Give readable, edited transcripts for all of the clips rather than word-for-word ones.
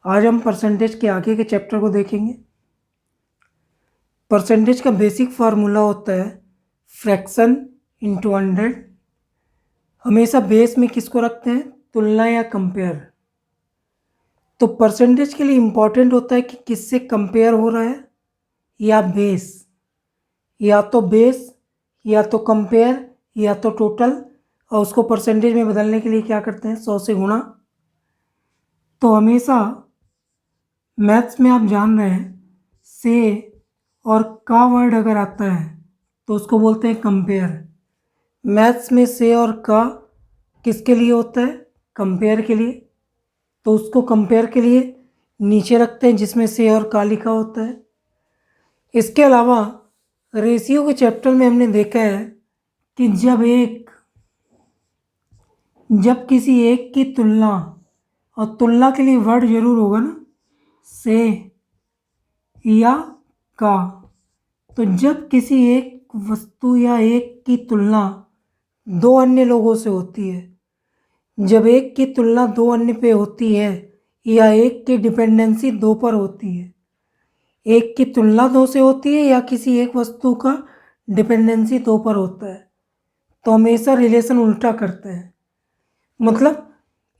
आज हम परसेंटेज के आगे के चैप्टर को देखेंगे। परसेंटेज का बेसिक फार्मूला होता है फ्रैक्शन इंटू 100। हमेशा बेस में किसको रखते हैं? तुलना या कंपेयर। तो परसेंटेज के लिए इम्पॉर्टेंट होता है कि किससे कंपेयर हो रहा है या बेस, या तो बेस या तो कंपेयर या तो टोटल, और उसको परसेंटेज में बदलने के लिए क्या करते हैं? 100 से गुणा। तो हमेशा मैथ्स में आप जान रहे हैं से और का वर्ड अगर आता है तो उसको बोलते हैं कंपेयर। मैथ्स में से और का किसके लिए होता है? कंपेयर के लिए। तो उसको कंपेयर के लिए नीचे रखते हैं जिसमें से और का लिखा होता है। इसके अलावा रेशियो के चैप्टर में हमने देखा है कि जब किसी एक की तुलना, और तुलना के लिए वर्ड जरूर होगा ना, से या का, तो जब किसी एक वस्तु या एक की तुलना दो अन्य लोगों से होती है, जब एक की तुलना दो अन्य पे होती है या एक की डिपेंडेंसी दो पर होती है, एक की तुलना दो से होती है या किसी एक वस्तु का डिपेंडेंसी दो पर होता है, तो हमेशा रिलेशन उल्टा करते हैं। मतलब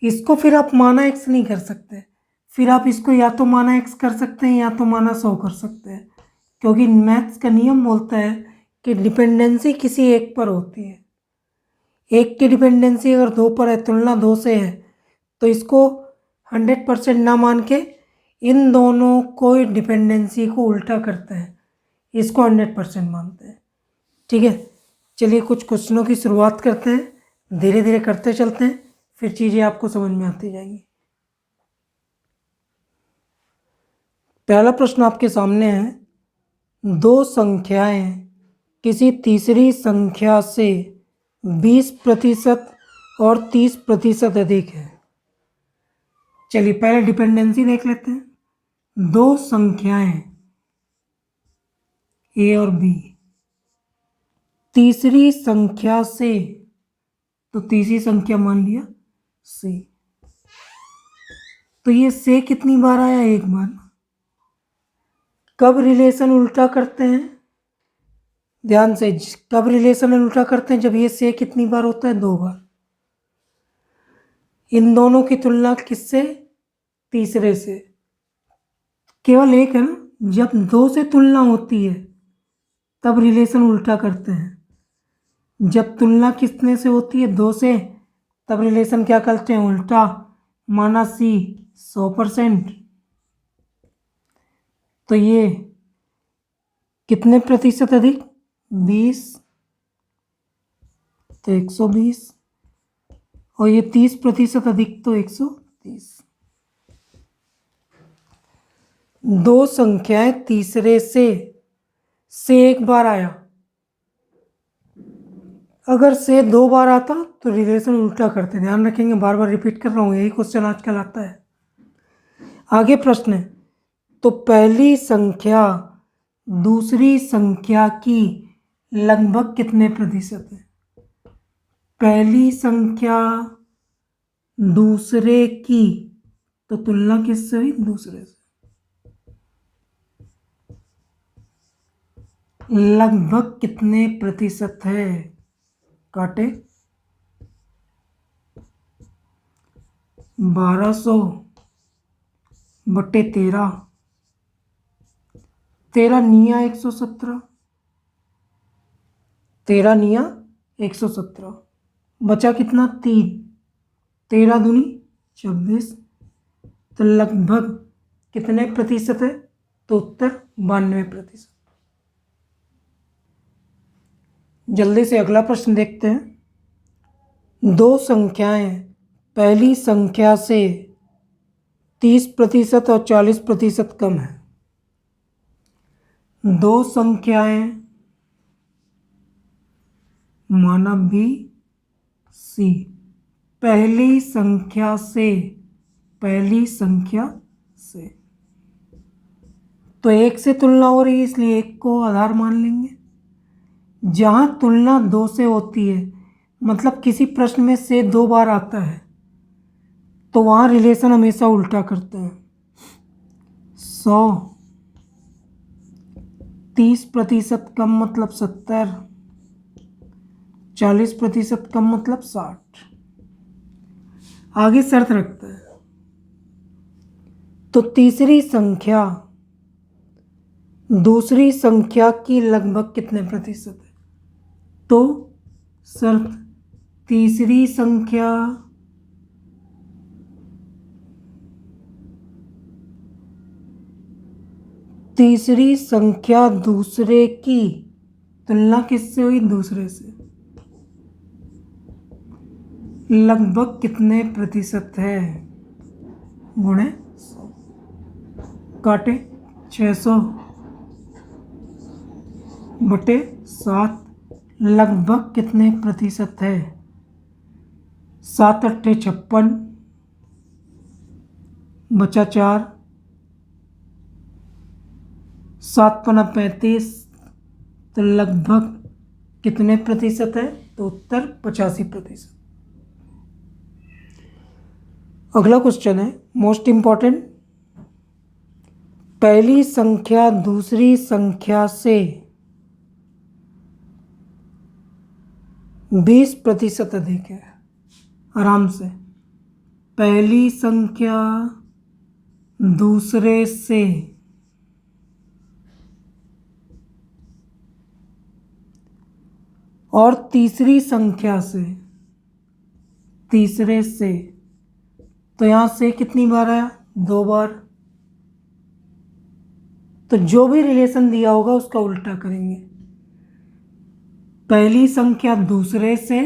इसको फिर आप माना एक्स नहीं कर सकते, फिर आप इसको या तो माना एक्स कर सकते हैं या तो माना 100 कर सकते हैं, क्योंकि मैथ्स का नियम बोलता है कि डिपेंडेंसी किसी एक पर होती है। एक की डिपेंडेंसी अगर दो पर है, तुलना दो से है, तो इसको 100% ना मान के इन दोनों को डिपेंडेंसी को उल्टा करते हैं, इसको 100% मानते हैं। ठीक है, चलिए कुछ क्वेश्चनों की शुरुआत करते हैं, धीरे धीरे करते चलते हैं, फिर चीज़ें आपको समझ में आती जाएंगी। पहला प्रश्न आपके सामने है, दो संख्याएं किसी तीसरी संख्या से 20% और 30% अधिक है। चलिए पहले डिपेंडेंसी देख लेते हैं। दो संख्याएं ए और बी तीसरी संख्या से, तो तीसरी संख्या मान लिया सी, तो ये से कितनी बार आया? एक बार। कब रिलेशन उल्टा करते हैं? ध्यान से, कब रिलेशन उल्टा करते हैं? जब ये से कितनी बार होता है? दो बार। इन दोनों की तुलना किससे? तीसरे से। केवल एक है ना, जब दो से तुलना होती है तब रिलेशन उल्टा करते हैं। जब तुलना किसने से होती है? दो से, तब रिलेशन क्या करते हैं? उल्टा। माना सी 100%, तो ये कितने प्रतिशत अधिक? 20, तो 120, और ये 30% अधिक, तो 130। दो संख्याएं तीसरे से एक बार आया, अगर से दो बार आता तो रिलेशन उल्टा करते। ध्यान रखेंगे, बार बार रिपीट कर रहा हूँ, यही क्वेश्चन आजकल आता है। आगे प्रश्न है, तो पहली संख्या दूसरी संख्या की लगभग कितने प्रतिशत है? पहली संख्या दूसरे की, तो तुलना किससे हुई? दूसरे से। लगभग कितने प्रतिशत है? काटे 1200 बटे 13, 13 निया 117, 13 निया 117, बचा कितना? 3, 13 दूनी 26, तो लगभग कितने प्रतिशत है? तो उत्तर 92%। जल्दी से अगला प्रश्न देखते हैं। दो संख्याएं पहली संख्या से 30% और 40% कम है। दो संख्याएं माना बी सी पहली संख्या से, तो एक से तुलना हो रही है इसलिए एक को आधार मान लेंगे। जहां तुलना दो से होती है, मतलब किसी प्रश्न में से दो बार आता है, तो वहां रिलेशन हमेशा उल्टा करते हैं। 100, 30% कम मतलब 70, 40% कम मतलब 60। आगे शर्त रखते हैं। तो तीसरी संख्या दूसरी संख्या की लगभग कितने प्रतिशत है? तो शर्त, तीसरी संख्या दूसरे की तुलना किससे हुई? दूसरे से। लगभग कितने प्रतिशत है? गुणे 100, काटे 600 बटे 7, लगभग कितने प्रतिशत है? 7 अट्ठे 56, बचा 4, 7 पना 35, तो लगभग कितने प्रतिशत है? तो उत्तर 85%। अगला क्वेश्चन है मोस्ट इंपॉर्टेंट। पहली संख्या दूसरी संख्या से 20% अधिक है। आराम से, पहली संख्या दूसरे से और तीसरी संख्या से, तीसरे से, तो यहां से कितनी बार आया? 2 बार। तो जो भी रिलेशन दिया होगा उसका उल्टा करेंगे। पहली संख्या दूसरे से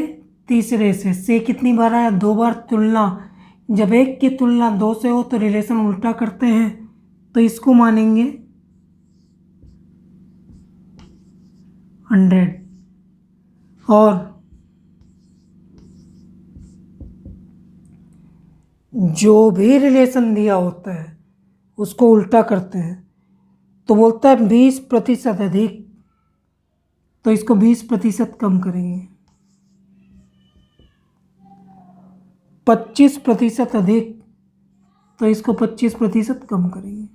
तीसरे से कितनी बार आया? 2 बार। तुलना, जब एक की तुलना 2 से हो तो रिलेशन उल्टा करते हैं, तो इसको मानेंगे 100। और जो भी रिलेशन दिया होता है उसको उल्टा करते हैं, तो बोलता है 20% अधिक, तो इसको 20% कम करेंगे। 25% अधिक, तो इसको 25% कम करेंगे।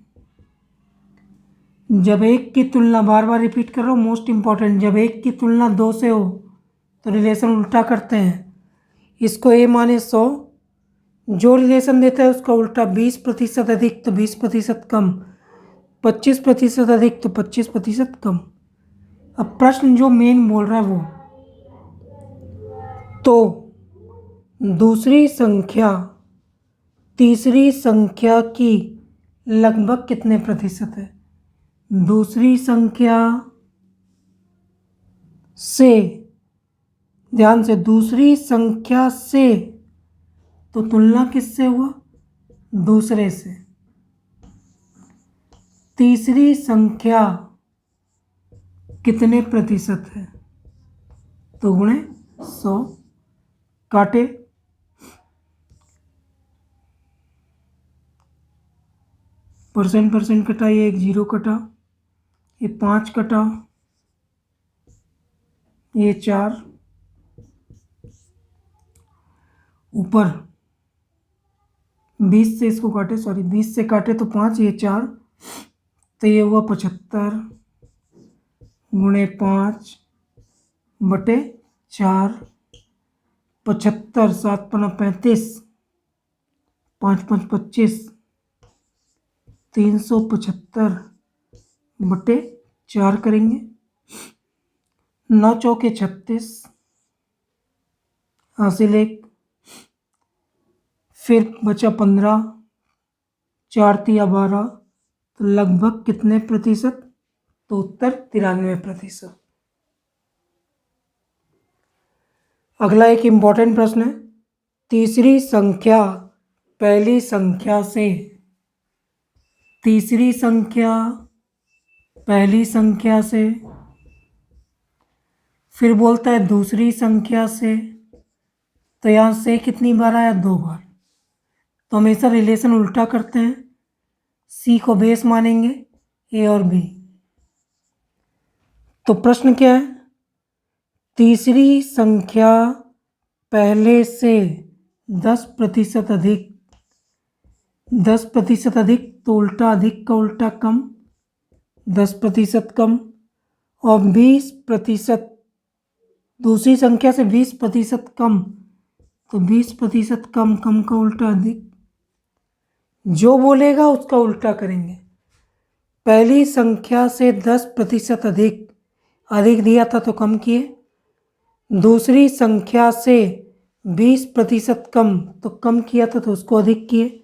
जब एक की तुलना, बार बार रिपीट कर रहा हूँ, मोस्ट इंपॉर्टेंट, जब एक की तुलना 2 से हो तो रिलेशन उल्टा करते हैं। इसको a माने 100, जो रिलेशन देता है उसका उल्टा। 20% अधिक तो 20% कम, 25% अधिक तो 25% कम। अब प्रश्न जो मेन बोल रहा है वो, तो दूसरी संख्या तीसरी संख्या की लगभग कितने प्रतिशत है? दूसरी संख्या से, ध्यान से, दूसरी संख्या से, तो तुलना किससे हुआ? दूसरे से। तीसरी संख्या कितने प्रतिशत है? तो गुणे 100, काटे, परसेंट कटा, ये एक 0 कटा, ये 5 कटा, ये 4, ऊपर 20 से इसको काटे, सॉरी 20 से काटे तो 5, ये 4, तो ये हुआ 75 गुणे 5 बटे 4। 75, 7 पना 35, 5 5 25, 375 बटे 4 करेंगे। 9 चौके 36, हासिल 1, फिर बचा 15, 4 तिया 12, तो लगभग कितने प्रतिशत? तो उत्तर 93%। अगला एक इंपॉर्टेंट प्रश्न है। तीसरी संख्या पहली संख्या से, तीसरी संख्या पहली संख्या से, फिर बोलता है दूसरी संख्या से, तो यहाँ से कितनी बार आया? 2 बार। तो हमेशा रिलेशन उल्टा करते हैं। सी को बेस मानेंगे, ए और बी। तो प्रश्न क्या है? तीसरी संख्या पहले से 10% अधिक, 10% अधिक तो उल्टा अधिक का उल्टा कम, 10% कम। और 20% दूसरी संख्या से 20% कम तो 20% कम, कम का उल्टा अधिक। जो बोलेगा उसका उल्टा करेंगे। पहली संख्या से 10% अधिक, अधिक दिया था तो कम किए। दूसरी संख्या से 20% कम तो कम किया था तो उसको अधिक किए।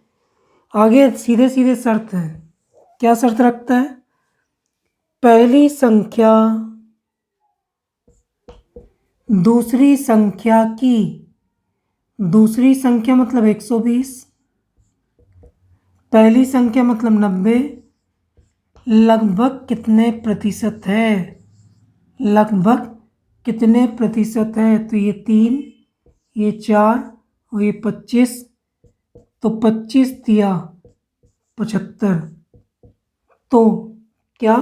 आगे सीधे सीधे शर्त है। क्या शर्त रखता है? पहली संख्या दूसरी संख्या की, दूसरी संख्या मतलब 120, पहली संख्या मतलब 90, लगभग कितने प्रतिशत है, लगभग कितने प्रतिशत है? तो ये 3, ये 4 और ये 25, तो 25 दिया 75। तो क्या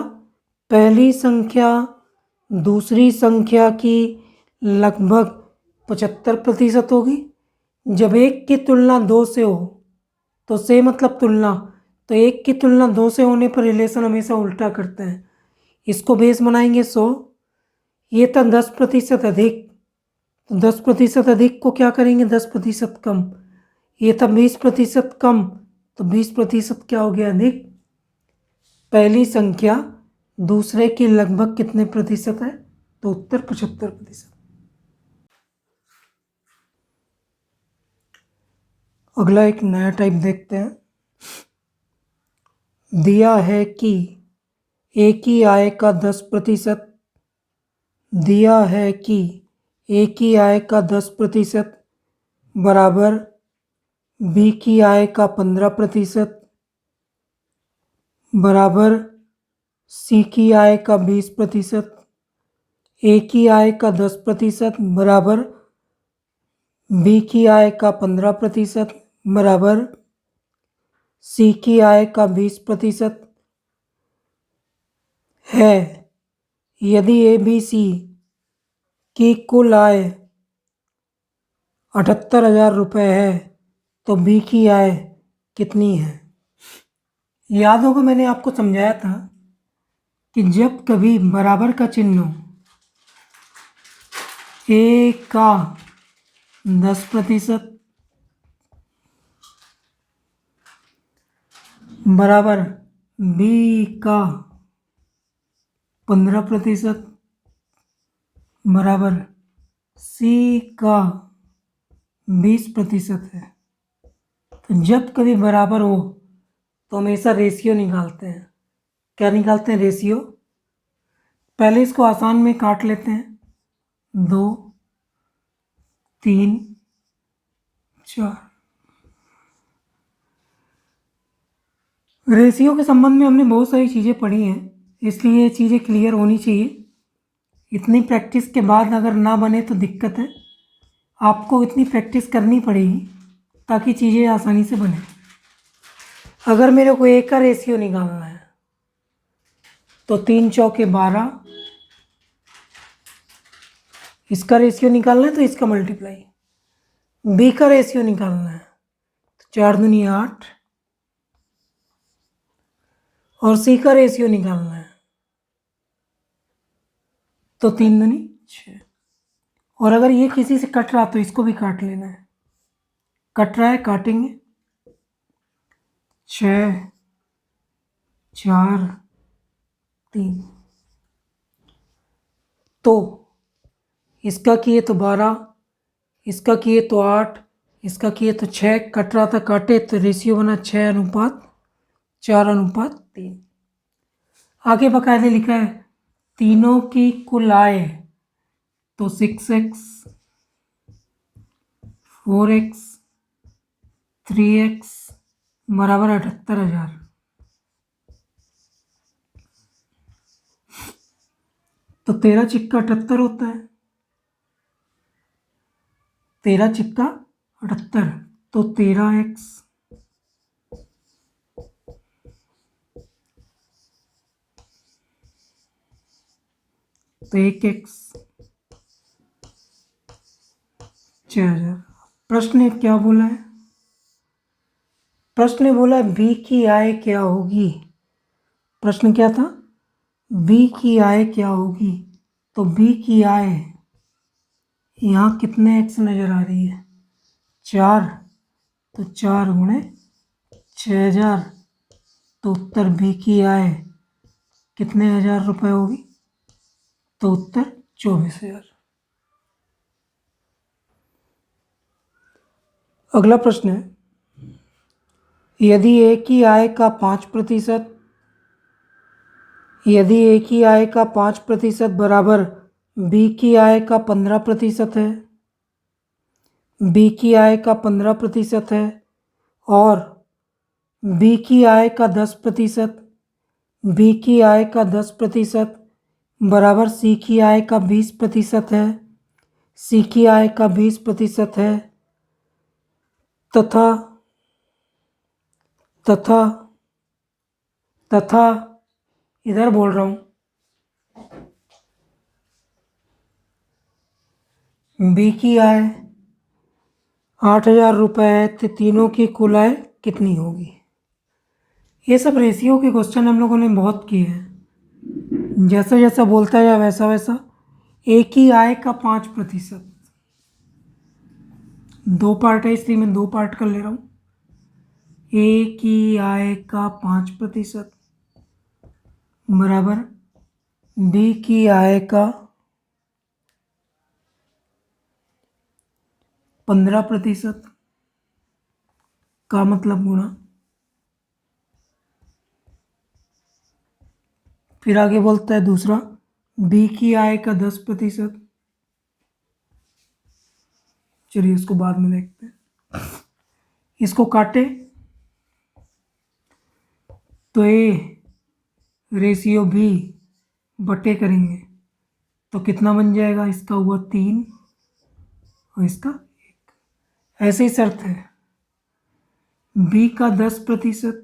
पहली संख्या दूसरी संख्या की लगभग 75% होगी? जब एक की तुलना दो से हो तो से मतलब तुलना, तो एक की तुलना दो से होने पर रिलेशन हमेशा उल्टा करते हैं। इसको बेस बनाएंगे 100। ये था 10% अधिक, तो 10% अधिक को क्या करेंगे? 10% कम। ये था 20% कम, तो 20% क्या हो गया? अधिक। पहली संख्या दूसरे की लगभग कितने प्रतिशत है? तो उत्तर 75%। अगला एक नया टाइप देखते हैं। दिया है कि ए की आय का 10%, दिया है कि ए की आय का 10% बराबर बी की आय का 15% बराबर सी की आय का 20%, ए की आय का 10% बराबर बी की आय का 15% बराबर सी की आय का 20% है। यदि ए बी सी की कुल आय 78,000 रुपये है तो बी की आय कितनी है? याद होगा मैंने आपको समझाया था कि जब कभी बराबर का चिन्ह हो, ए का 10% बराबर बी का 15% बराबर सी का 20% है, तो जब कभी बराबर हो तो हमेशा रेशियो निकालते हैं। क्या निकालते हैं? रेशियो। पहले इसको आसान में काट लेते हैं, 2, 3, 4। रेशियो के संबंध में हमने बहुत सारी चीज़ें पढ़ी हैं, इसलिए ये चीज़ें क्लियर होनी चाहिए। इतनी प्रैक्टिस के बाद अगर ना बने तो दिक्कत है। आपको इतनी प्रैक्टिस करनी पड़ेगी ताकि चीज़ें आसानी से बने। अगर मेरे को एक का रेशियो निकालना है तो 3 चौके 12, इसका रेशियो निकालना है तो इसका मल्टीप्लाई। बी का रेशियो निकालना है तो 4 दूनी 8, और सी का रेशियो निकालना है तो 3 दूनी 6। और अगर ये किसी से कट रहा तो इसको भी काट लेना है। कट रहा है, काटेंगे। 6, 4, 3। तो इसका किए तो 12, इसका किए तो 8, इसका किए तो 6। कट रहा था, काटे तो रेशियो बना 6:4:3। आगे बकायदे लिखा है तीनों की कुल आय, तो 6x, 4x, 3x बराबर 78,000। तो 13 चिक्का 78 होता है, 13 चिक्का 78, तो 13x, तो 1x 6,000। प्रश्न क्या बोला है? प्रश्न ने बोला बी की आय क्या होगी। प्रश्न क्या था, बी की आय क्या होगी। तो बी की आय यहाँ कितने एक्स नज़र आ रही है, 4। तो 4 गुणे 6000। तो उत्तर बी की आय कितने हजार रुपये होगी। तो उत्तर 24,000। अगला प्रश्न है, यदि ए की आय का 5%, यदि ए की आय का 5% बराबर बी की आय का 15% है, बी की आय का 15% है और बी की आय का 10%, बी की आय का 10% बराबर सी की आय का 20% है, सी की आय का 20% है तथा तथा तथा इधर बोल रहा हूँ, बी की आय 8,000 रुपये है तो तीनों की कुल आय कितनी होगी। ये सब रेशियो के क्वेश्चन हम लोगों ने बहुत किए हैं। जैसा जैसा बोलता है वैसा वैसा। ए की आय का 5%, 2 पार्ट है इसलिए मैं 2 पार्ट कर ले रहा हूँ। ए की आय का 5% बराबर बी की आय का 15% का मतलब गुणा। फिर आगे बोलता है दूसरा, बी की आय का 10%। चलिए इसको बाद में देखते हैं। इसको काटे तो ए रेशियो बी बटे करेंगे तो कितना बन जाएगा, इसका हुआ 3 और इसका 1। ऐसे ही शर्त है, बी का 10%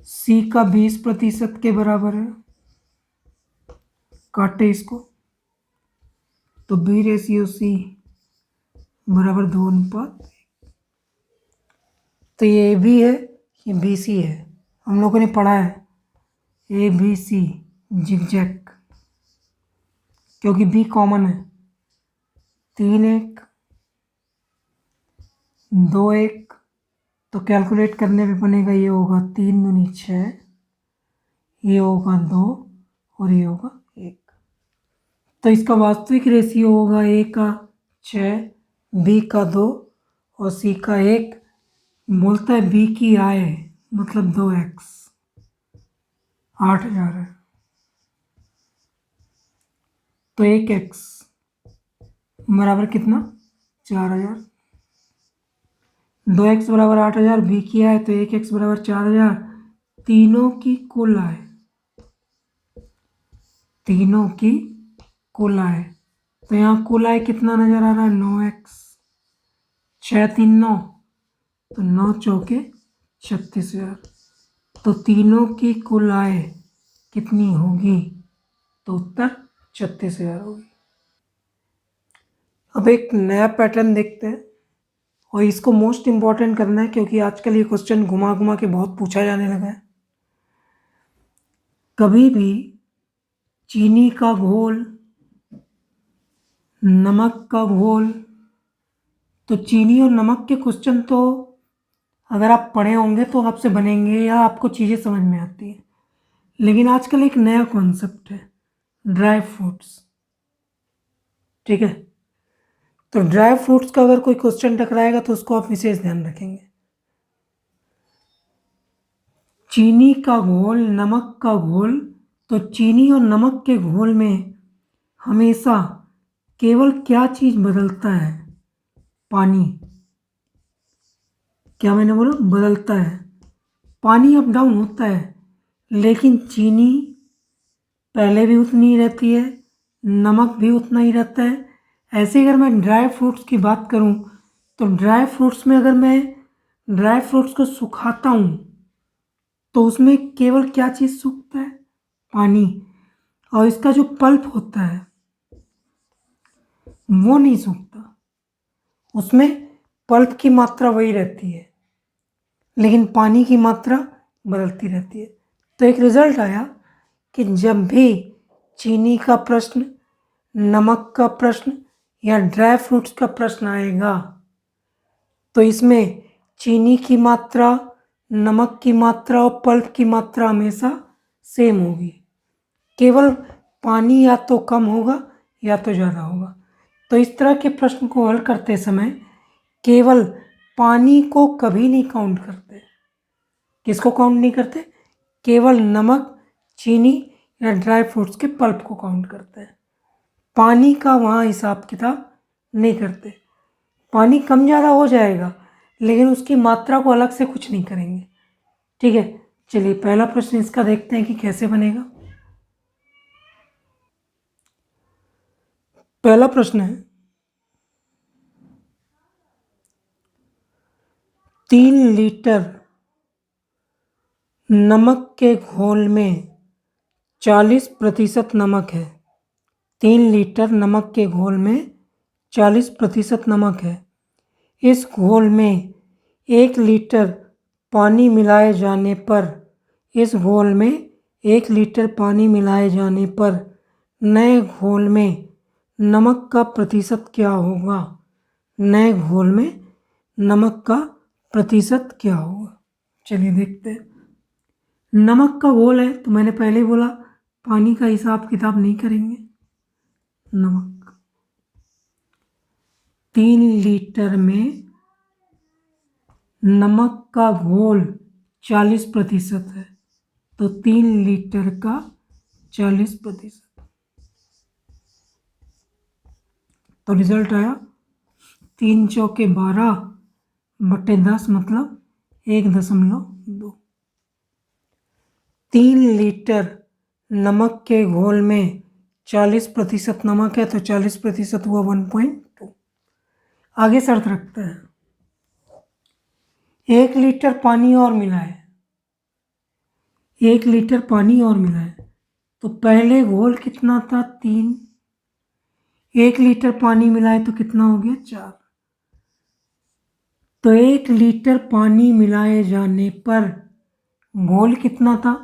सी का 20% के बराबर है। काटे इसको तो बी रेशियो सी बराबर 2:1। तो ये ए बी है, ये बी सी है। हम लोगों ने पढ़ा है ए बी सी जिगजैग, क्योंकि बी कॉमन है। 3 1 2 1 तो कैलकुलेट करने पे बनेगा, ये होगा 3 दूनी 6, ये होगा 2 और ये होगा 1। तो इसका वास्तविक रेशियो होगा ए का 6, बी का 2 और सी का 1। बोलता है बी की आय मतलब 2x 8,000 है तो 1x बराबर कितना, 4,000। 2x बराबर 8,000, बी की आय तो 1x बराबर 4,000। तीनों की कुल आय, तीनों की कुल आय। तो यहाँ कुल आय कितना नजर आ रहा है, 9x। 6 3 9 तो 9 चौके 36,000। तो तीनों की कुल आय कितनी होगी, तो उत्तर 36,000 होगी। अब एक नया पैटर्न देखते हैं और इसको मोस्ट इम्पॉर्टेंट करना है क्योंकि आजकल ये क्वेश्चन घुमा घुमा के बहुत पूछा जाने लगा है। कभी भी चीनी का घोल, नमक का घोल, तो चीनी और नमक के क्वेश्चन तो अगर आप पढ़े होंगे तो आपसे बनेंगे या आपको चीज़ें समझ में आती हैं। लेकिन आजकल एक नया कॉन्सेप्ट है, ड्राई फ्रूट्स। ठीक है, तो ड्राई फ्रूट्स का अगर कोई क्वेश्चन टकराएगा तो उसको आप विशेष ध्यान रखेंगे। चीनी का घोल, नमक का घोल, तो चीनी और नमक के घोल में हमेशा केवल क्या चीज़ बदलता है, पानी। क्या मैंने बोला, बदलता है। पानी अप डाउन होता है लेकिन चीनी पहले भी उतनी ही रहती है, नमक भी उतना ही रहता है। ऐसे अगर मैं ड्राई फ्रूट्स की बात करूं तो ड्राई फ्रूट्स में अगर मैं ड्राई फ्रूट्स को सुखाता हूं तो उसमें केवल क्या चीज़ सूखता है, पानी। और इसका जो पल्प होता है वो नहीं सूखता। उसमें पल्प की मात्रा वही रहती है, लेकिन पानी की मात्रा बदलती रहती है। तो एक रिजल्ट आया कि जब भी चीनी का प्रश्न, नमक का प्रश्न या ड्राई फ्रूट्स का प्रश्न आएगा तो इसमें चीनी की मात्रा, नमक की मात्रा और पल्प की मात्रा हमेशा सेम होगी। केवल पानी या तो कम होगा या तो ज़्यादा होगा। तो इस तरह के प्रश्न को हल करते समय केवल पानी को कभी नहीं काउंट करते। किसको काउंट नहीं करते? केवल नमक, चीनी या ड्राई फ्रूट्स के पल्प को काउंट करते हैं। पानी का वहाँ हिसाब किताब नहीं करते। पानी कम ज़्यादा हो जाएगा, लेकिन उसकी मात्रा को अलग से कुछ नहीं करेंगे। ठीक है, चलिए पहला प्रश्न इसका देखते हैं कि कैसे बनेगा। पहला प्रश्न है 3 लीटर नमक के घोल में 40% नमक है। 3 लीटर नमक के घोल में 40% नमक है। इस घोल में 1 लीटर पानी मिलाए जाने पर, इस घोल में 1 लीटर पानी मिलाए जाने पर नए घोल में नमक का प्रतिशत क्या होगा? नए घोल में नमक का प्रतिशत क्या होगा? चलिए देखते हैं। नमक का घोल है तो मैंने पहले ही बोला पानी का हिसाब किताब नहीं करेंगे। नमक 3 लीटर में नमक का घोल 40% है, तो 3 लीटर का 40%। तो रिजल्ट आया 3 चौके 12/10 मतलब 1.2। 3 लीटर नमक के घोल में 40% नमक है तो 40% हुआ 1.2। आगे शर्त रखते हैं 1 लीटर पानी और मिलाए, 1 लीटर पानी और मिलाए तो पहले घोल कितना था? 3। 1 लीटर पानी मिलाए तो कितना हो गया? 4। तो 1 लीटर पानी मिलाए जाने पर घोल कितना था?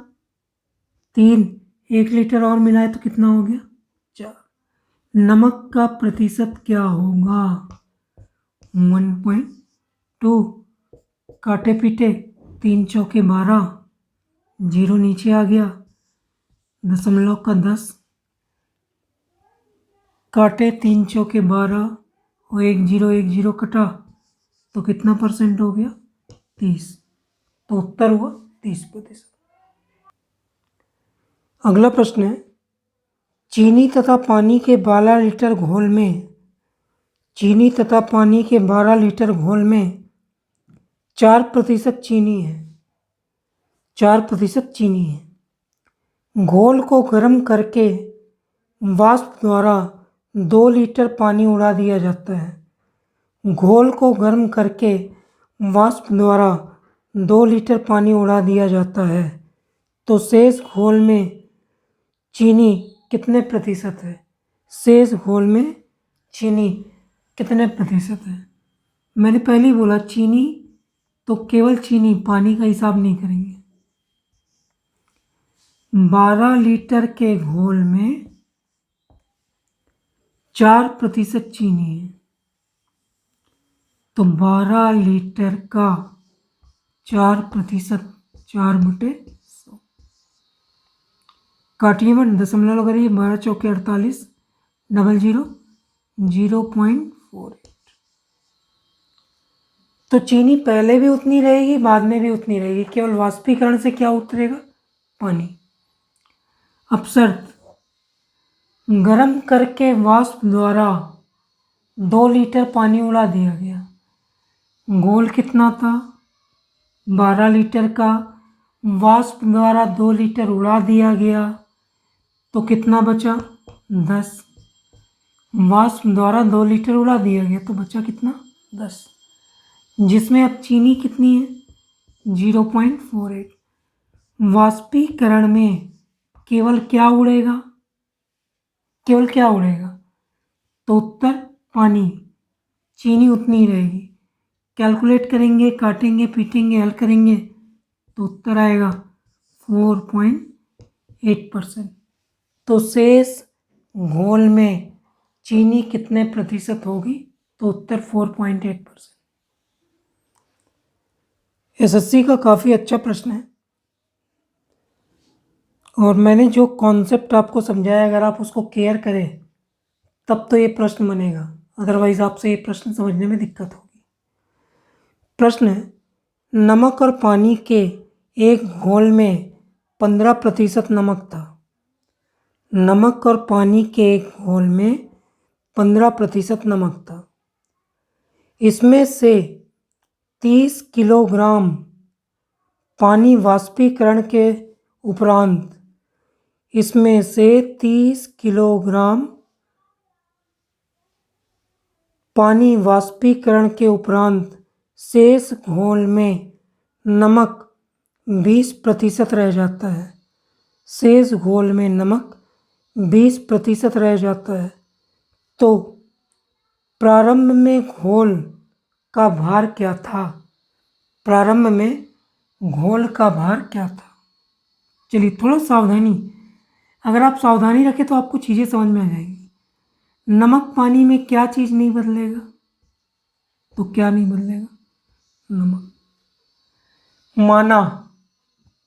3। 1 लीटर और मिलाए तो कितना हो गया? 4। नमक का प्रतिशत क्या होगा? 1.2। काटे पीटे 3 चौके 12, 0 नीचे आ गया, 0.10 काटे 3 चौके 12 और 1 0 कटा तो कितना परसेंट हो गया? 30। तो उत्तर हुआ 30%। अगला प्रश्न है चीनी तथा पानी के 12 लीटर घोल में, चीनी तथा पानी के 12 लीटर घोल में 4% चीनी है, 4% चीनी है। घोल को गर्म करके वाष्प द्वारा 2 लीटर पानी उड़ा दिया जाता है। घोल को गर्म करके वाष्प द्वारा 2 लीटर पानी उड़ा दिया जाता है तो शेष घोल में चीनी कितने प्रतिशत है? शेष घोल में चीनी कितने प्रतिशत है? मैंने पहले ही बोला चीनी तो केवल चीनी, पानी का हिसाब नहीं करेंगे। 12 लीटर के घोल में 4% चीनी है तो 12 लीटर का 4%, 4/100। काटिए मत, दशमलव करिए, 12 चौके 48, 00, 0.48। तो चीनी पहले भी उतनी रहेगी, बाद में भी उतनी रहेगी, केवल वाष्पीकरण से क्या उतरेगा? पानी। अब शर्त गर्म करके वाष्प द्वारा 2 लीटर पानी उड़ा दिया गया। घोल कितना था? 12 लीटर का। वाष्प द्वारा 2 लीटर उड़ा दिया गया तो कितना बचा? 10। वाष्प द्वारा 2 लीटर उड़ा दिया गया तो बचा कितना? 10, जिसमें अब चीनी कितनी है? 0.48। वाष्पीकरण में केवल क्या उड़ेगा? केवल क्या उड़ेगा? तो उत्तर पानी। चीनी उतनी ही रहेगी। कैलकुलेट करेंगे, काटेंगे, पीटेंगे, हल करेंगे तो उत्तर आएगा 4.8%। तो शेष घोल में चीनी कितने प्रतिशत होगी? तो उत्तर 4.8%। एसएससी का काफ़ी अच्छा प्रश्न है और मैंने जो कॉन्सेप्ट आपको समझाया अगर आप उसको केयर करें तब तो ये प्रश्न बनेगा, अदरवाइज आपसे ये प्रश्न समझने में दिक्कत होगी। प्रश्न है, नमक और पानी के एक घोल में 15% नमक था। नमक और पानी के एक घोल में 15% नमक था। इसमें से 30 किलोग्राम पानी वाष्पीकरण के उपरांत इसमें से 30 किलोग्राम पानी वाष्पीकरण के उपरांत शेष घोल में नमक 20% रह जाता है। शेष घोल में नमक 20% रह जाता है तो प्रारंभ में घोल का भार क्या था? प्रारंभ में घोल का भार क्या था? चलिए थोड़ा सावधानी, अगर आप सावधानी रखें तो आपको चीज़ें समझ में आ जाएंगी। नमक पानी में क्या चीज़ नहीं बदलेगा? तो क्या नहीं बदलेगा? नमक। माना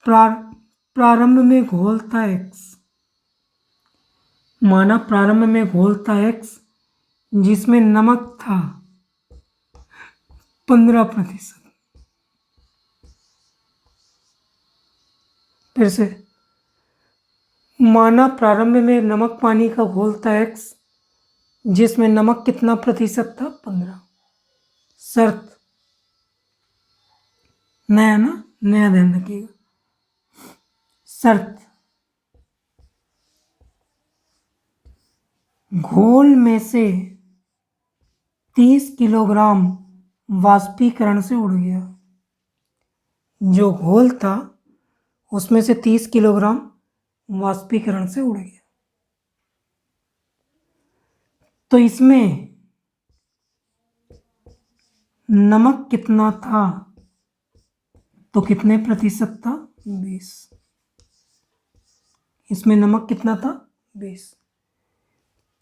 प्रारंभ में घोल था x, माना प्रारंभ में घोल था x जिसमें नमक था 15%। फिर से, माना प्रारंभ में नमक पानी का घोल था x जिसमें नमक कितना प्रतिशत था? 15। शर्त, नया ना, नया ध्यान रखिएगा। शर्त, घोल में से 30 किलोग्राम वाष्पीकरण से उड़ गया। जो घोल था उसमें से 30 किलोग्राम वाष्पीकरण से उड़ गया। तो इसमें नमक कितना था? तो कितने प्रतिशत था? 20। इसमें नमक कितना था? 20।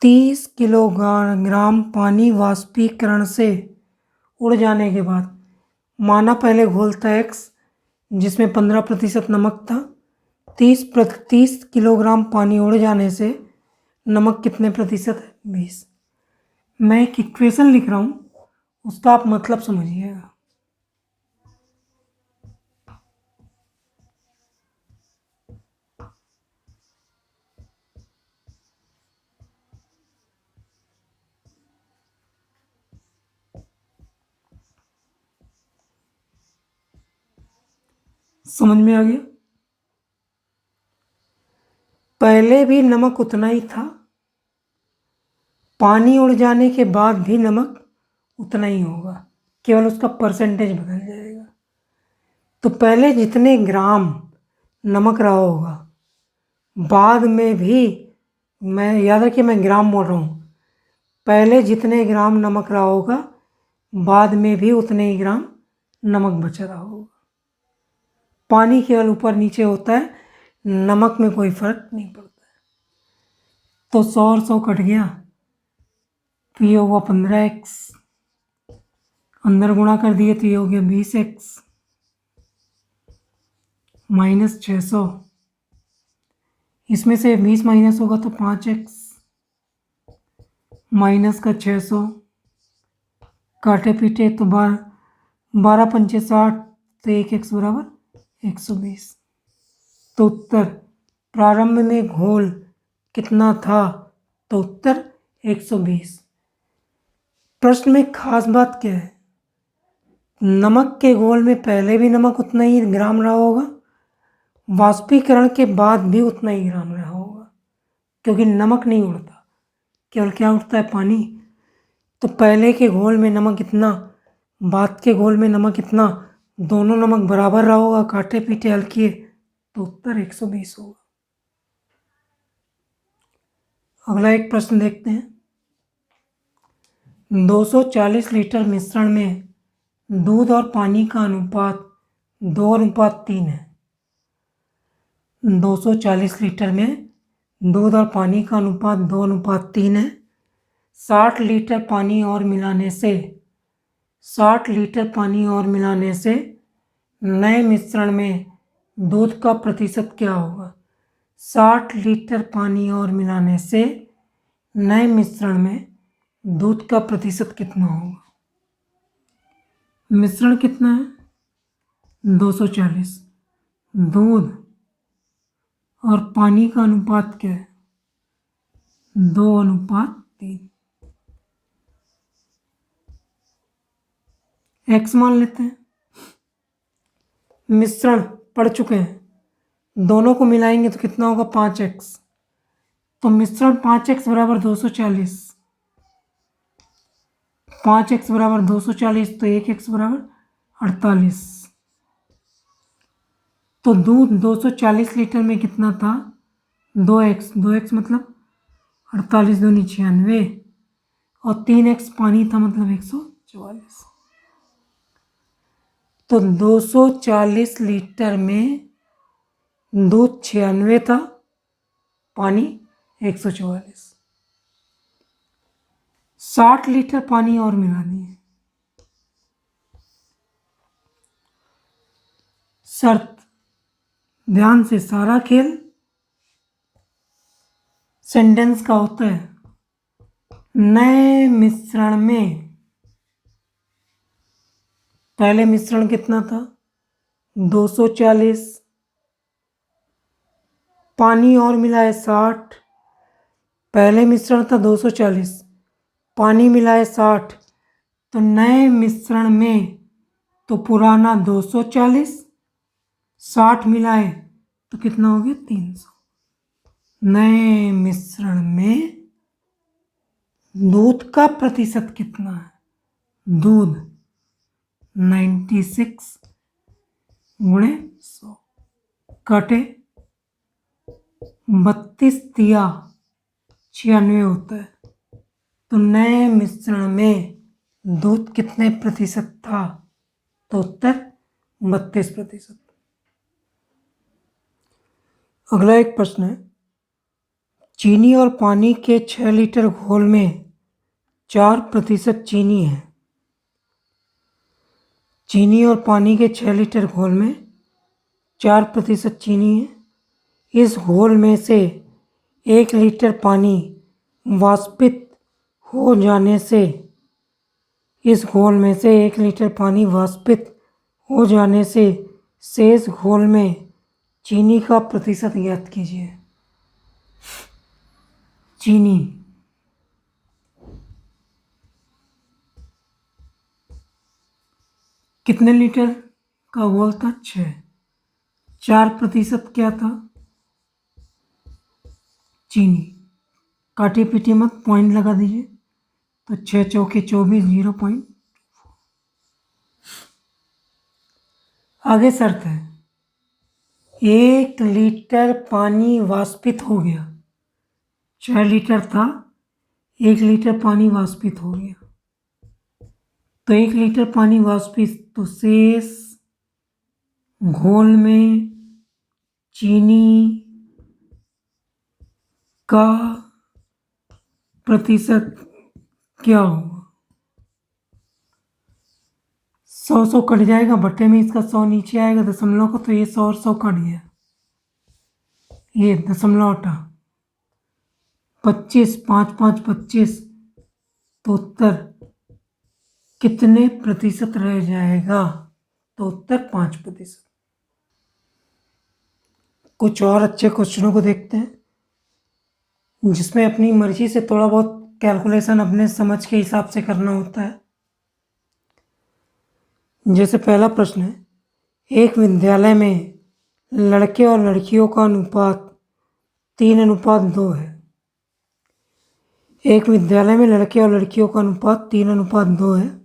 30 किलोग्राम पानी वाष्पीकरण से उड़ जाने के बाद, माना पहले घोल था x जिसमें 15% नमक था। 30 किलोग्राम पानी उड़ जाने से नमक कितने प्रतिशत है? 20। मैं एक इक्वेशन लिख रहा हूँ, उसका आप मतलब समझिएगा। समझ में आ गया? पहले भी नमक उतना ही था, पानी उड़ जाने के बाद भी नमक उतना ही होगा, केवल उसका परसेंटेज बदल जाएगा। तो पहले जितने ग्राम नमक रहा होगा बाद में भी, मैं याद रखिए मैं ग्राम बोल रहा हूँ, पहले जितने ग्राम नमक रहा होगा बाद में भी उतने ही ग्राम नमक बचा रहा होगा। पानी केवल ऊपर नीचे होता है, नमक में कोई फर्क नहीं पड़ता है। तो 100 और 100 कट गया तो ये हुआ 15x, अंदर गुणा कर दिए तो ये हो गया 20x माइनस 600, इसमें से 20 माइनस होगा तो 5x माइनस का 600, काटे पीटे तो 12 पंचे 60 तो 1x बराबर 120। तो उत्तर प्रारंभ में घोल कितना था? तो उत्तर 120। प्रश्न में खास बात क्या है? नमक के घोल में पहले भी नमक उतना ही ग्राम रहा होगा, वाष्पीकरण के बाद भी उतना ही ग्राम रहा होगा, क्योंकि नमक नहीं उड़ता, केवल क्या उड़ता है? पानी। तो पहले के घोल में नमक इतना, बाद के घोल में नमक इतना, दोनों नमक बराबर रहा होगा, काटे पीटे हल किए तो उत्तर 120 होगा। अगला एक प्रश्न देखते हैं। 240 लीटर मिश्रण में दूध और पानी का अनुपात 2:3 है। 240 लीटर में दूध और पानी का अनुपात 2:3 है। 60 लीटर पानी और मिलाने से 60 लीटर पानी और मिलाने से नए मिश्रण में दूध का प्रतिशत क्या होगा? 60 लीटर पानी और मिलाने से नए मिश्रण में दूध का प्रतिशत कितना होगा? मिश्रण कितना है? 240। दूध और पानी का अनुपात क्या है? 2:3। x मान लेते हैं। मिश्रण पढ़ चुके हैं, दोनों को मिलाएंगे तो कितना होगा? 5x। तो मिश्रण 5x बराबर 240, 5x बराबर 240, तो 1x बराबर 48। तो दूध 240 लीटर में कितना था? 2x, 2x मतलब 48 दूनी 96, और 3x पानी था मतलब 144। तो 240 लीटर में दूध 96 था, पानी 144। 60 लीटर पानी और मिला दिए। शर्त, ध्यान से, सारा खेल सेंटेंस का होता है। नए मिश्रण में पहले मिश्रण कितना था? 240, पानी और मिलाए 60। पहले मिश्रण था 240, पानी मिलाए 60, तो नए मिश्रण में तो पुराना 240, 60 मिलाए तो कितना हो गया? 300। नए मिश्रण में दूध का प्रतिशत कितना है? दूध 96 गुणे 100 काटे 32 दिया 96 होता है। तो नए मिश्रण में दूध कितने प्रतिशत था? तो उत्तर 32%। अगला एक प्रश्न है, चीनी और पानी के 6 लीटर घोल में 4% चीनी है। चीनी और पानी के 6 लीटर घोल में 4% चीनी है। इस घोल में से 1 लीटर पानी वाष्पित हो जाने से इस घोल में से 1 लीटर पानी वाष्पित हो जाने से शेष घोल में चीनी का प्रतिशत ज्ञात कीजिए। चीनी कितने लीटर का घोल था? 6। 4% क्या था? चीनी। काटी पीटी मत, पॉइंट लगा दीजिए। तो 6 चौके 24, 0 आगे शर्त है, 1 लीटर पानी वाष्पित हो गया। 6 लीटर था, 1 लीटर पानी वाष्पित हो गया। तो 1 लीटर पानी वाष्पित, तो शेष घोल में चीनी का प्रतिशत क्या होगा? 100 कट जाएगा, बट्टे में इसका 100 नीचे आएगा दशमलव का, तो ये 100 और 100 कट गया, ये दशमलव हटा। 25, 5 5 25, तो उत्तर कितने प्रतिशत रह जाएगा? तो उत्तर 5%। कुछ और अच्छे क्वेश्चनों को देखते हैं जिसमें अपनी मर्जी से थोड़ा बहुत कैलकुलेशन अपने समझ के हिसाब से करना होता है। जैसे पहला प्रश्न है, एक विद्यालय में लड़के और लड़कियों का अनुपात 3:2 है। एक विद्यालय में लड़के और लड़कियों का अनुपात 3:2 है।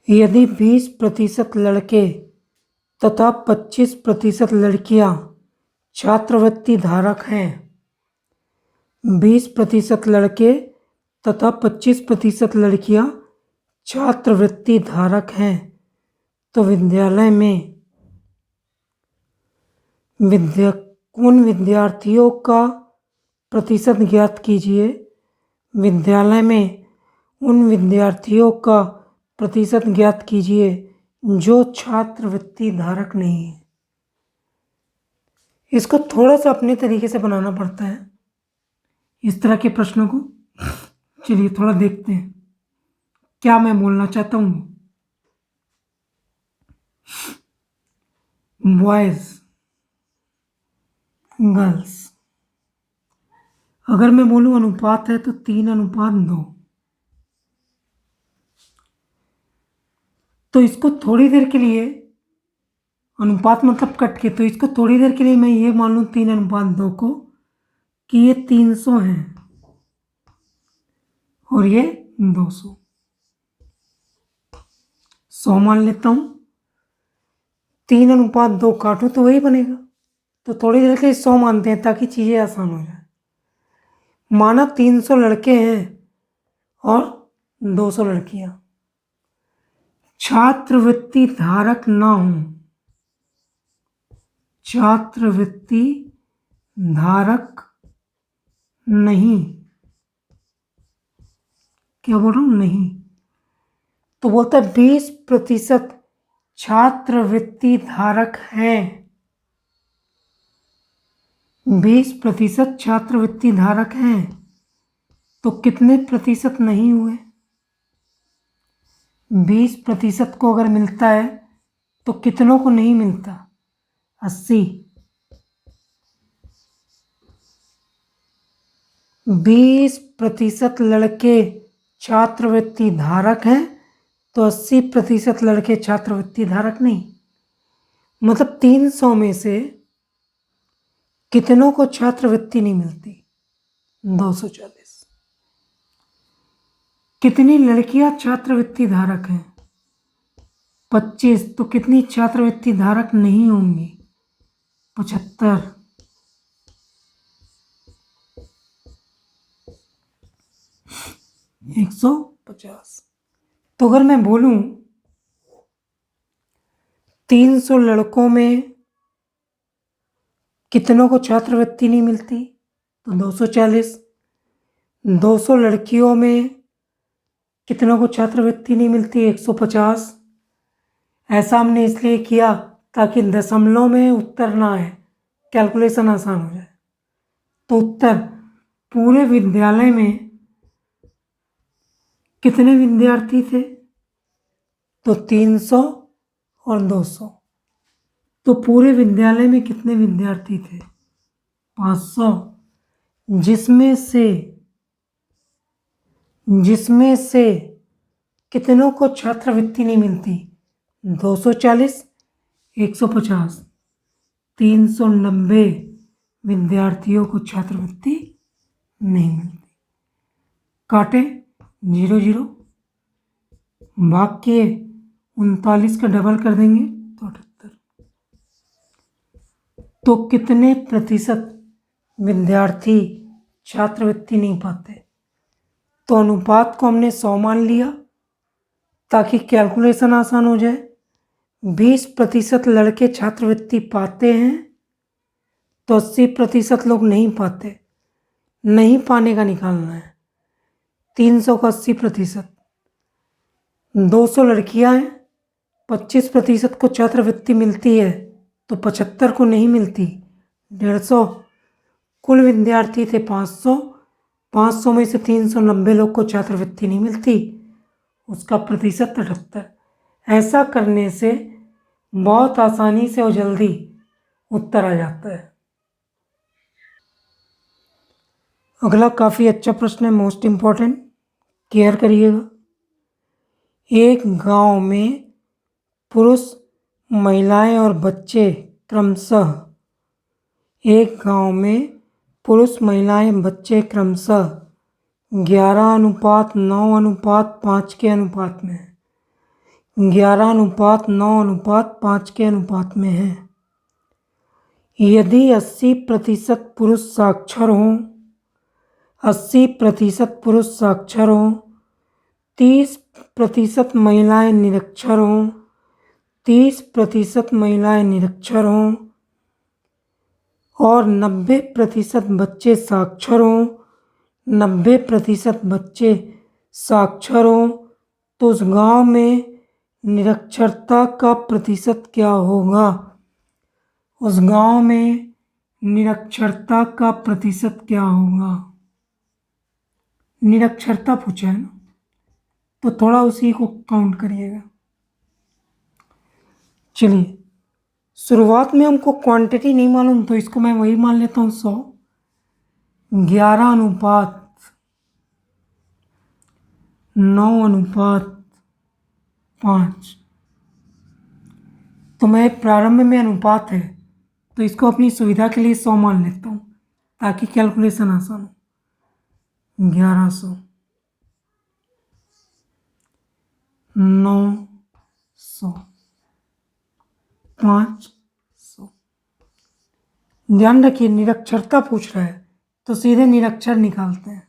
यदि 20% लड़के तथा 25% लड़कियां छात्रवृत्ति धारक हैं, 20% लड़के तथा 25% लड़कियां छात्रवृत्ति धारक हैं, तो विद्यालय में उन विद्यार्थियों का प्रतिशत ज्ञात कीजिए। विद्यालय में उन विद्यार्थियों का प्रतिशत ज्ञात कीजिए जो छात्रवृत्ति धारक नहीं है। इसको थोड़ा सा अपने तरीके से बनाना पड़ता है इस तरह के प्रश्नों को। चलिए थोड़ा देखते हैं क्या मैं बोलना चाहता हूँ। बॉयज, गर्ल्स, अगर मैं बोलूं अनुपात है तो 3:2। तो इसको थोड़ी देर के लिए, अनुपात मतलब कट के, तो इसको थोड़ी देर के लिए मैं ये मान लूँ 3:2 को कि ये 300 है और ये 200। 100 मान लेता हूँ, 3:2 काटूँ तो वही बनेगा। तो थोड़ी देर के लिए 100 मानते हैं ताकि चीज़ें आसान हो जाए। माना 300 लड़के हैं और 200 लड़कियां। छात्रवृत्ति धारक ना हो, छात्रवृत्ति धारक नहीं, क्या बोल रहा हूं, नहीं, तो बोलता है 20% छात्रवृत्ति धारक हैं। 20% छात्रवृत्ति धारक हैं, तो कितने प्रतिशत नहीं हुए? 20% को अगर मिलता है तो कितनों को नहीं मिलता? 80। 20% लड़के छात्रवृत्ति धारक हैं तो 80% लड़के छात्रवृत्ति धारक नहीं। मतलब 300 में से कितनों को छात्रवृत्ति नहीं मिलती? 240। कितनी लड़कियां छात्रवृत्ति धारक हैं? 25। तो कितनी छात्रवृत्ति धारक नहीं होंगी? 75। 150। तो अगर मैं बोलूं 300 लड़कों में कितनों को छात्रवृत्ति नहीं मिलती? तो 240। 200 लड़कियों में कितनों को छात्रवृत्ति नहीं मिलती? 150। ऐसा हमने इसलिए किया ताकि दशमलव में उत्तर ना आए, कैलकुलेशन आसान हो जाए। तो उत्तर, पूरे विद्यालय में कितने विद्यार्थी थे? तो 300 और 200। तो पूरे विद्यालय में कितने विद्यार्थी थे? 500। जिसमें से कितनों को छात्रवृत्ति नहीं मिलती? 240, 150। 390 विद्यार्थियों को छात्रवृत्ति नहीं मिलती। काटे 0 0, भाग के 39 का डबल कर देंगे तो 78। तो कितने प्रतिशत विद्यार्थी छात्रवृत्ति नहीं पाते? तो अनुपात को हमने 100 मान लिया ताकि कैलकुलेशन आसान हो जाए। 20% लड़के छात्रवृत्ति पाते हैं तो 80% लोग नहीं पाते। नहीं पाने का निकालना है। 300 का 80%। 200 लड़कियां हैं, 25% को छात्रवृत्ति मिलती है तो 75 को नहीं मिलती। 150। कुल विद्यार्थी थे 500। 500 में से 390 लोग को छात्रवृत्ति नहीं मिलती, उसका प्रतिशत 78। ऐसा करने से बहुत आसानी से और जल्दी उत्तर आ जाता है। अगला काफ़ी अच्छा प्रश्न है, मोस्ट इम्पॉर्टेंट, केयर करिएगा। एक गांव में पुरुष, महिलाएं और बच्चे क्रमशः 11:9:5 के अनुपात में है। 11:9:5 के अनुपात में है। यदि 80% पुरुष साक्षर हों, 80% पुरुष साक्षर हों, 30% महिलाएं निरक्षर हों, 30% महिलाएं निरक्षर हों और 90% बच्चे साक्षर हों, 90% बच्चे साक्षर हों, तो उस गांव में निरक्षरता का प्रतिशत क्या होगा? उस गांव में निरक्षरता का प्रतिशत क्या होगा? निरक्षरता पूछा है ना, तो थोड़ा उसी को काउंट करिएगा। चलिए, शुरुआत में हमको क्वांटिटी नहीं मालूम, तो इसको मैं वही मान लेता हूँ 100। 11:9:5। तो मैं प्रारंभ में अनुपात है, तो इसको अपनी सुविधा के लिए 100 मान लेता हूँ ताकि कैलकुलेशन आसान हो। 1100, 900, 500। ध्यान रखिए, निरक्षरता पूछ रहा है तो सीधे निरक्षर निकालते हैं।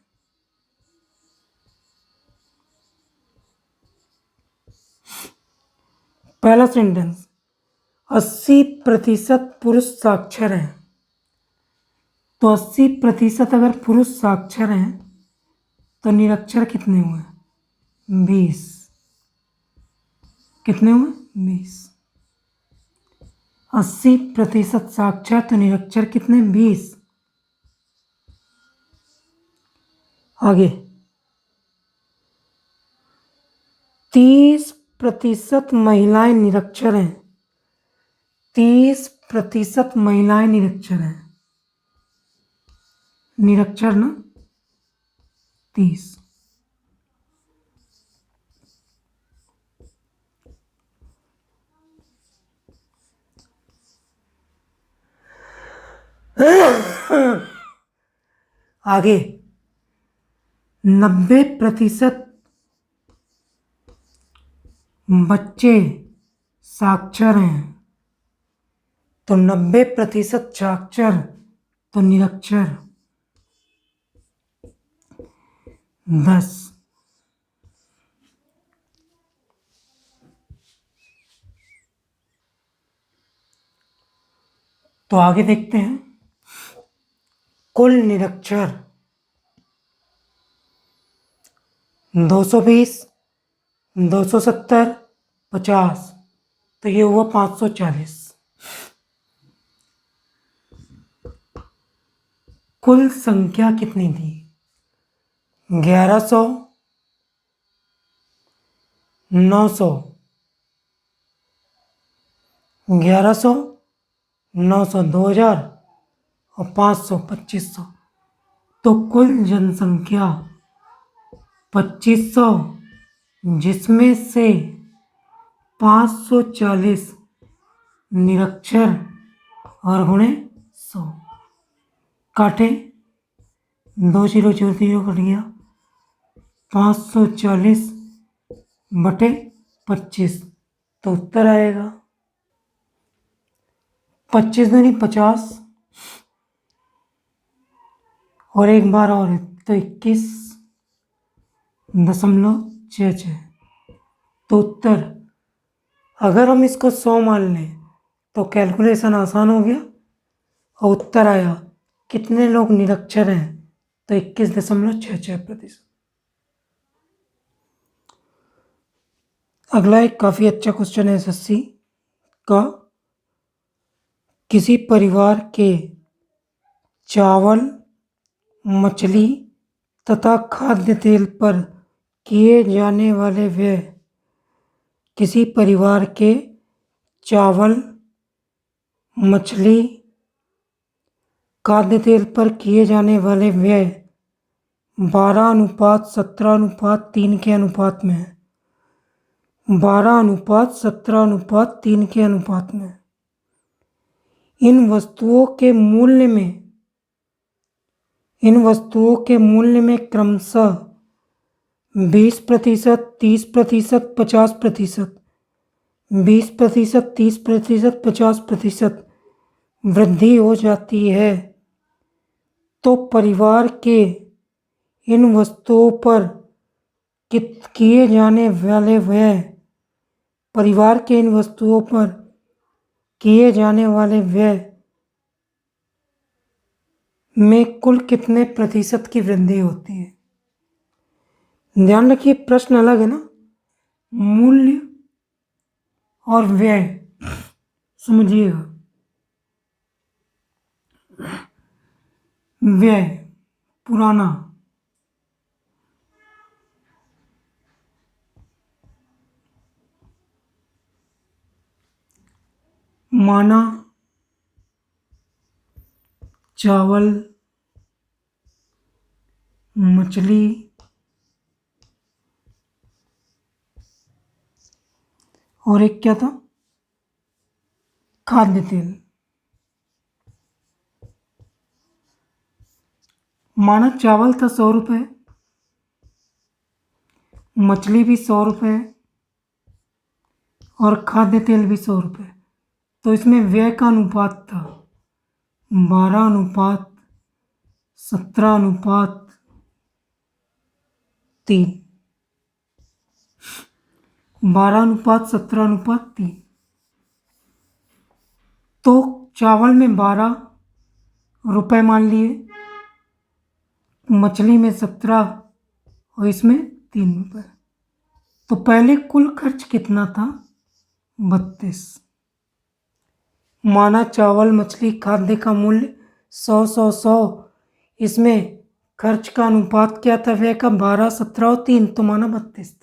पहला सेंटेंस, 80% पुरुष साक्षर हैं, तो 80% अगर पुरुष साक्षर हैं तो निरक्षर कितने हुए? 20। कितने हुए? 20। 80% साक्षर तो निरक्षर कितने? 20। आगे, 30% महिलाएं निरक्षर हैं, 30% महिलाएं निरक्षर हैं, निरक्षर ना 30। आगे, 90% बच्चे साक्षर हैं, तो 90% साक्षर तो निरक्षर 10। तो आगे देखते हैं, कुल निरक्षर 220, 270, 50, तो ये हुआ 540। कुल संख्या कितनी थी? 1100, 900, 1100, 900, 2000 और 500, 2500। तो कुल जनसंख्या 2500, जिसमें से 540 निरक्षर और गुणे 100। काटे, 2 0 0 0 कट गया। 540 बटे 25, तो उत्तर आएगा 25 दूनी 50 और एक बार और तो 21.66। तो उत्तर, अगर हम इसको 100 मान लें तो कैलकुलेशन आसान हो गया और उत्तर आया कितने लोग निरक्षर हैं, तो 21.66%। अगला एक काफ़ी अच्छा क्वेश्चन है एसएससी का। किसी परिवार के चावल, मछली तथा खाद्य तेल पर किए जाने वाले व्यय। किसी परिवार के चावल, मछली, खाद्य तेल पर किए जाने वाले व्यय 12:17:3 के अनुपात में है। 12:17:3 के अनुपात में। इन वस्तुओं के मूल्य में क्रमशः 20%, 30%, 50%, 20%, 30%, 50% वृद्धि हो जाती है, तो परिवार के इन वस्तुओं पर किए जाने वाले व्यय, परिवार के इन वस्तुओं पर किए जाने वाले व्यय में कुल कितने प्रतिशत की वृद्धि होती है। ध्यान रखिए प्रश्न अलग है ना, मूल्य और व्यय समझिएगा। व्यय पुराना, माना चावल, मछली और एक क्या था, खाद्य तेल। माना चावल था 100 रुपये, मछली भी 100 रुपये और खाद्य तेल भी 100 रुपये। तो इसमें व्यय का अनुपात था 12:17:3। 12:17:3। तो चावल में 12 रुपये मान लिए, मछली में 17 और इसमें 3 रुपये। तो पहले कुल खर्च कितना था, 32। माना चावल मछली खाद्य का मूल्य 100। इसमें खर्च का अनुपात क्या था, व्यय का 12, 17 और 3, तो माना 32 था।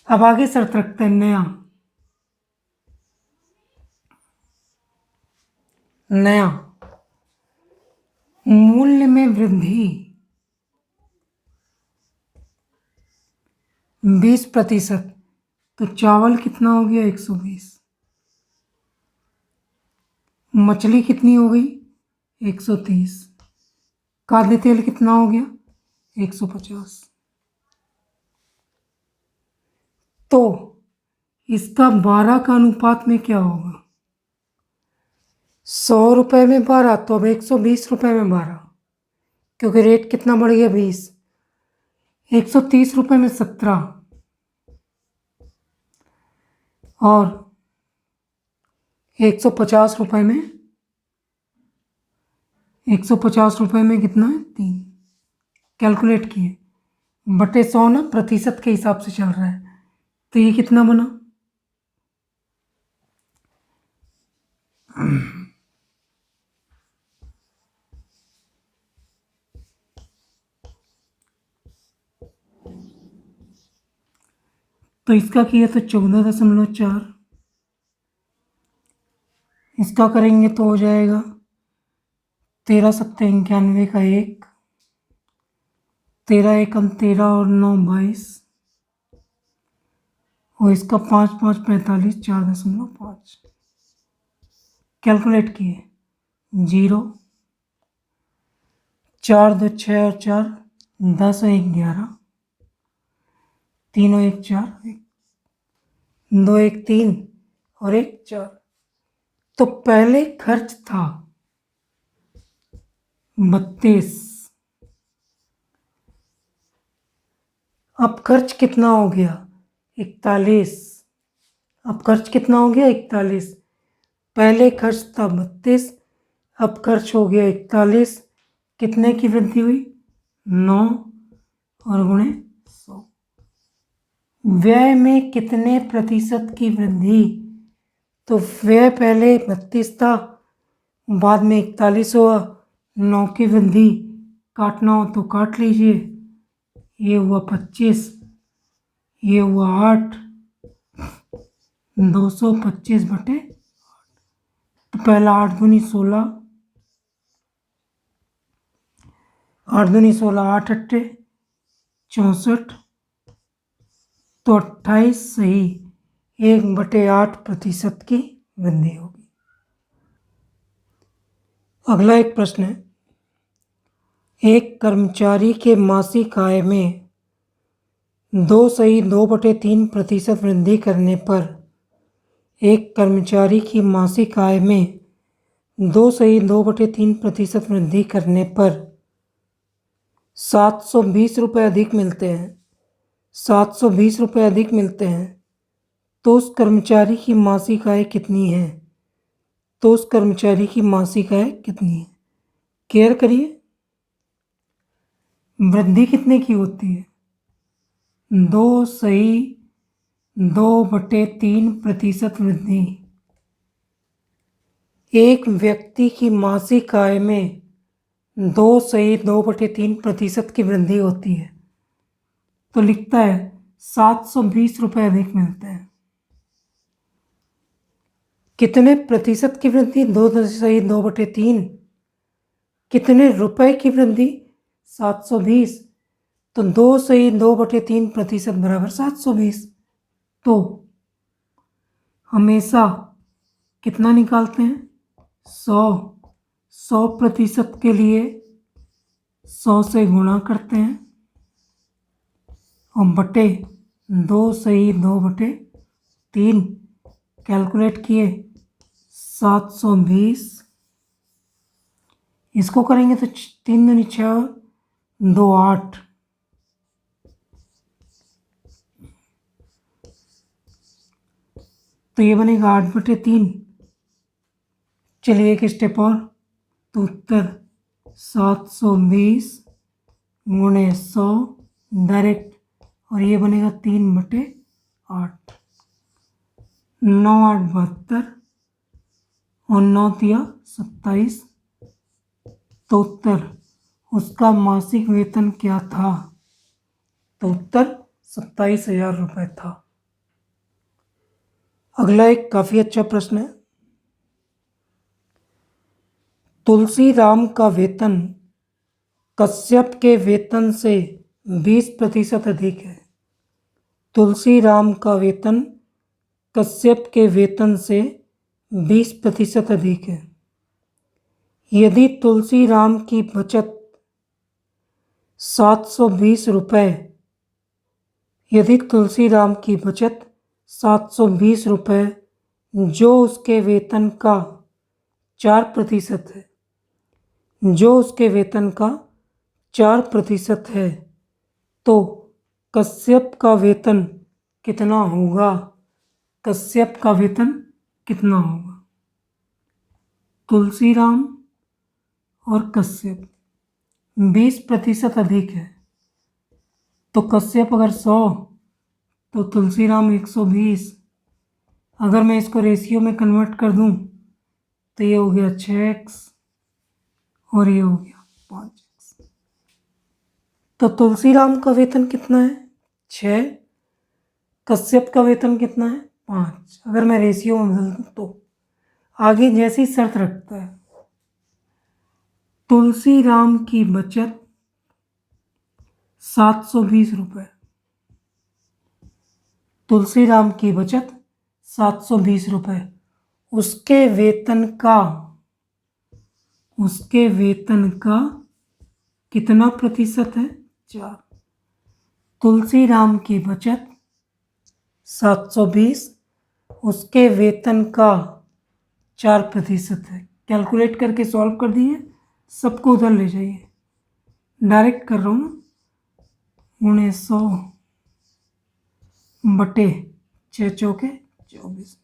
अब आगे शर्त रखते हैं नया मूल्य में वृद्धि 20%। तो चावल कितना हो गया, 120। मछली कितनी हो गई, 130। खाद्य तेल कितना हो गया, 150। तो इसका 12 का अनुपात में क्या होगा, 100 रुपये में 12, तो अब 120 रुपये में 12, क्योंकि रेट कितना बढ़ गया, 20। 130 रुपये में 17 और 150 रुपये में, 150 रुपये में कितना है, 3। कैलकुलेट किए, बटे 100 ना प्रतिशत के हिसाब से चल रहा है, तो ये कितना बना, तो इसका किया तो 14.4। इसका करेंगे तो हो जाएगा 13×7=91 का 1, 13×1=13 और 9=22 और इसका 5×5=45, 4.5। कैलकुलेट किए, 0, 4 2 6 और 4 10 और 1 11, 3 और 1 4, 2 1 3 और 1 4। तो पहले खर्च था 32, अब खर्च कितना हो गया, 41। अब खर्च कितना हो गया, 41। पहले खर्च था 32, अब खर्च हो गया 41। कितने की वृद्धि हुई, 9 और गुणे 100। व्यय में कितने प्रतिशत की वृद्धि, तो व्यय पहले 32 था, बाद में 41 हुआ, 9 की वृद्धि काटना हो तो काट लीजिए, ये हुआ 25, ये हुआ 8, 225/8। तो पहला 8 दूनी 16, 8 दूनी 16, 8 अट्ठे 64, तो 28 सही 1/8% की वृद्धि होगी। अगला एक प्रश्न है, एक कर्मचारी के मासिक आय में 2.2/3% वृद्धि करने पर, एक कर्मचारी की मासिक आय में 2.2/3% वृद्धि करने पर 720 रुपये अधिक मिलते हैं, 720 रुपये अधिक मिलते हैं, तो उस कर्मचारी की मासिक आय कितनी है? तो उस कर्मचारी की मासिक आय कितनी है? केयर करिए, वृद्धि कितने की होती है? 2/3% वृद्धि। एक व्यक्ति की मासिक आय में 2/3% की वृद्धि होती है, तो लिखता है 720 रुपये अधिक मिलते हैं। कितने प्रतिशत की वृद्धि? 2/3। कितने रुपए की वृद्धि? 720। तो 2/3% बराबर 720। तो हमेशा कितना निकालते हैं? 100% के लिए 100 से गुणा करते हैं और बटे 2/3 कैलकुलेट किए 720। इसको करेंगे तो 3 दूनी 6, 2 8। तो ये बनेगा 8/3। चलिए एक स्टेप और, तो उत्तर 720 गुणे 100 डायरेक्ट, और ये बनेगा 3/8। 9 8 72 और 9 दिया 27। तो उत्तर उसका मासिक वेतन क्या था? तो उत्तर 27,000 रुपये था। अगला एक काफी अच्छा प्रश्न है। तुलसीराम का वेतन कश्यप के वेतन से 20% अधिक है। तुलसीराम का वेतन कश्यप के वेतन से 20% अधिक है। यदि तुलसीराम की बचत 720 रुपये, यदि तुलसीराम की बचत 720 रुपये जो उसके वेतन का 4% है, जो उसके वेतन का 4% है, तो कश्यप का वेतन कितना होगा? कश्यप का वेतन कितना होगा? तुलसीराम और कश्यप 20% अधिक है, तो कश्यप अगर 100 तो तुलसीराम 120। अगर मैं इसको रेशियो में कन्वर्ट कर दूं तो ये हो गया 6x और ये हो गया 5x। तो तुलसीराम का वेतन कितना है? 6। कश्यप का वेतन कितना है? 5। अगर मैं रेशियो में बदल दूं तो आगे जैसी शर्त रखता है, तुलसीराम की बचत 720 रुपये, तुलसीराम की बचत 720 रुपये, उसके वेतन का कितना प्रतिशत है? 4। तुलसीराम की बचत 720, उसके वेतन का 4% है। कैलकुलेट करके सॉल्व कर दिए, सबको उधर ले जाइए, डायरेक्ट कर रहा हूँ। 100 बटे 6 चौके 24,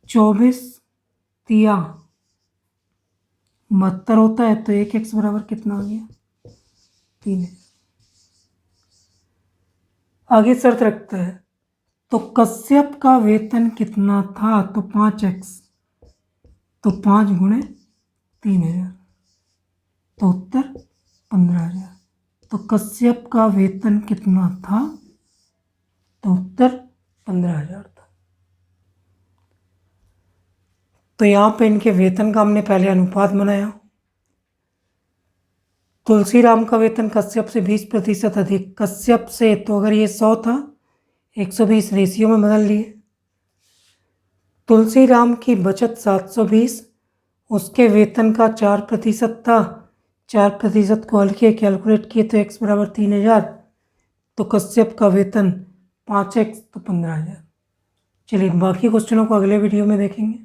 24 तिया 72 होता है, तो 1x बराबर कितना आ गया? 3। आगे शर्त रखता है, तो कश्यप का वेतन कितना था? तो 5x, तो 5 गुणे 3000, तो उत्तर 15,000। तो कश्यप का वेतन कितना था? तो उत्तर 15,000 था। तो यहाँ पे इनके वेतन का हमने पहले अनुपात बनाया। तुलसीराम का वेतन कश्यप से 20% अधिक, कश्यप से, तो अगर ये 100 था 120 रेशियो में बदल लिए। तुलसीराम की बचत 720, उसके वेतन का 4% था, 4% को हल किए, कैलकुलेट किए तो x बराबर 3000, तो कश्यप का वेतन 5x, तो 15,000। चलिए बाकी क्वेश्चनों को अगले वीडियो में देखेंगे।